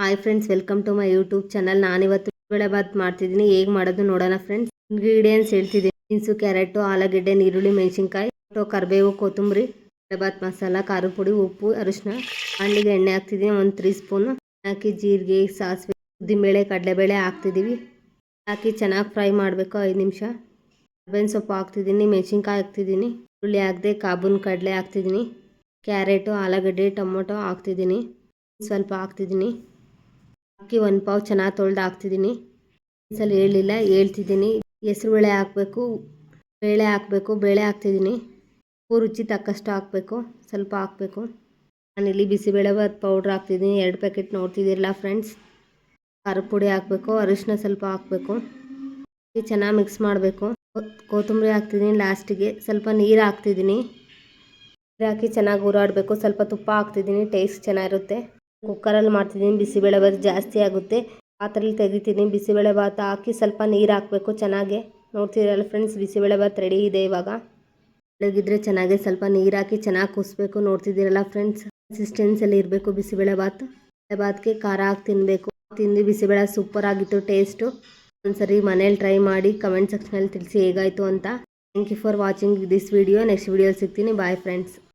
Hi friends, welcome to my YouTube channel. ನಾನಿವತ್ತು ಬೇಳೆಬಾತ್ ಮಾಡ್ತಿದ್ದೀನಿ. ಹೇಗೆ ಮಾಡೋದು ನೋಡೋಣ ಫ್ರೆಂಡ್ಸ್. ಇಂಗ್ರೀಡಿಯೆಂಟ್ಸ್ ಹೇಳ್ತಿದ್ದೀನಿ. ಬೀನ್ಸು, ಕ್ಯಾರೆಟು, ಆಲೂಗಡ್ಡೆ, ನೀರುಳ್ಳಿ, ಮೆಣಸಿನ್ಕಾಯಿ, ಕರಿಬೇವು, ಕೊತ್ತಂಬರಿ, ಬೇಳೆಬಾತ್ ಮಸಾಲ, ಖಾರದ ಪುಡಿ, ಉಪ್ಪು, ಅರಿಶಿನ. ಬಾಣಲಿಗೆ ಎಣ್ಣೆ ಹಾಕ್ತಿದ್ದೀನಿ 1 3 ಸ್ಪೂನು. ಹಾಕಿ ಜೀರಿಗೆ, ಸಾಸಿವೆ, ಉದ್ದಿನಬೇಳೆ, ಕಡಲೆಬೇಳೆ ಹಾಕ್ತಿದ್ದೀವಿ. ಹಾಕಿ ಚೆನ್ನಾಗಿ ಫ್ರೈ ಮಾಡಬೇಕು 5 ನಿಮಿಷ. ಕರ್ಬೇವಿನ ಸೊಪ್ಪು ಹಾಕ್ತಿದ್ದೀನಿ, ಮೆಣಸಿನ್ಕಾಯಿ ಹಾಕ್ತಿದ್ದೀನಿ, ಈರುಳ್ಳಿ ಹಾಕದೆ ಕಾಬೂನ್ ಕಡಲೆ ಹಾಕ್ತಿದ್ದೀನಿ, ಕ್ಯಾರೆಟು, ಆಲೂಗಡ್ಡೆ, ಟೊಮೊಟೊ ಹಾಕ್ತಿದ್ದೀನಿ, ಸ್ವಲ್ಪ ಹಾಕ್ತಿದ್ದೀನಿ. ಅಕ್ಕಿ 1 ಪಾವು ಚೆನ್ನಾಗಿ ತೊಳೆದು ಹಾಕ್ತಿದ್ದೀನಿ. ಸಲ ಹೇಳಿಲ್ಲ ಹೇಳ್ತಿದ್ದೀನಿ. ಹೆಸರುಬೇಳೆ ಹಾಕಬೇಕು, ಬೇಳೆ ಹಾಕಬೇಕು, ಬೇಳೆ ಹಾಕ್ತಿದ್ದೀನಿ. ಉಪ್ಪು ರುಚಿ ತಕ್ಕಷ್ಟು ಹಾಕಬೇಕು, ಸ್ವಲ್ಪ ಹಾಕಬೇಕು. ನಾನಿಲ್ಲಿ ಬಿಸಿಬೇಳೆಬಾತ್ ಪೌಡ್ರ್ ಹಾಕ್ತಿದ್ದೀನಿ 2 ಪ್ಯಾಕೆಟ್ ನೋಡ್ತಿದ್ದೀರಲ್ಲ ಫ್ರೆಂಡ್ಸ್. ಖಾರದ ಪುಡಿ ಹಾಕಬೇಕು, ಅರಿಶಿನ ಸ್ವಲ್ಪ ಹಾಕಬೇಕು. ಚೆನ್ನಾಗಿ ಮಿಕ್ಸ್ ಮಾಡಬೇಕು. ಕೊತ್ತಂಬರಿ ಹಾಕ್ತಿದ್ದೀನಿ ಲಾಸ್ಟಿಗೆ. ಸ್ವಲ್ಪ ನೀರು ಹಾಕ್ತಿದ್ದೀನಿ. ನೀರು ಹಾಕಿ ಚೆನ್ನಾಗಿ ಹುರಾಡಬೇಕು. ಸ್ವಲ್ಪ ತುಪ್ಪ ಹಾಕ್ತಿದ್ದೀನಿ, ಟೇಸ್ಟ್ ಚೆನ್ನಾಗಿರುತ್ತೆ. ಕುಕ್ಕರಲ್ಲಿ ಮಾಡ್ತಿದ್ದೀನಿ. ಬಿಸಿಬೇಳೆಬಾತ್ ಜಾಸ್ತಿ ಆಗುತ್ತೆ. ಪಾತ್ರೆಯಲ್ಲಿ ತೆಗಿತೀನಿ. ಬಿಸಿಬೇಳೆಬಾತ್ ಹಾಕಿ ಸ್ವಲ್ಪ ನೀರು ಹಾಕಬೇಕು ಚೆನ್ನಾಗಿ. ನೋಡ್ತಿದ್ದೀರಲ್ಲ ಫ್ರೆಂಡ್ಸ್, ಬಿಸಿಬೇಳೆಬಾತ್ ರೆಡಿ ಇದೆ. ಇವಾಗ ಬೆಳಗಿದ್ರೆ ಚೆನ್ನಾಗಿ ಸ್ವಲ್ಪ ನೀರು ಹಾಕಿ ಚೆನ್ನಾಗಿ ಕುದಿಸ್ಬೇಕು. ನೋಡ್ತಿದ್ದೀರಲ್ಲ ಫ್ರೆಂಡ್ಸ್, ಕನ್ಸಿಸ್ಟೆನ್ಸಿಯಲ್ಲಿ ಇರಬೇಕು ಬಿಸಿಬೇಳೆಬಾತ್. ಬೇಳೆಬಾತ್ಗೆ ಖಾರ ಹಾಕಿ ತಿನ್ನಬೇಕು. ತಿಂದು ಬಿಸಿಬೇಳೆ ಸೂಪರ್ ಆಗಿತ್ತು ಟೇಸ್ಟು. ಒಂದ್ಸರಿ ಮನೇಲಿ ಟ್ರೈ ಮಾಡಿ ಕಮೆಂಟ್ ಸೆಕ್ಷನಲ್ಲಿ ತಿಳಿಸಿ ಹೇಗಾಯಿತು ಅಂತ. Thank you for watching this video. Next ವಿಡಿಯೋಲಿ ಸಿಗ್ತೀನಿ. Bye friends.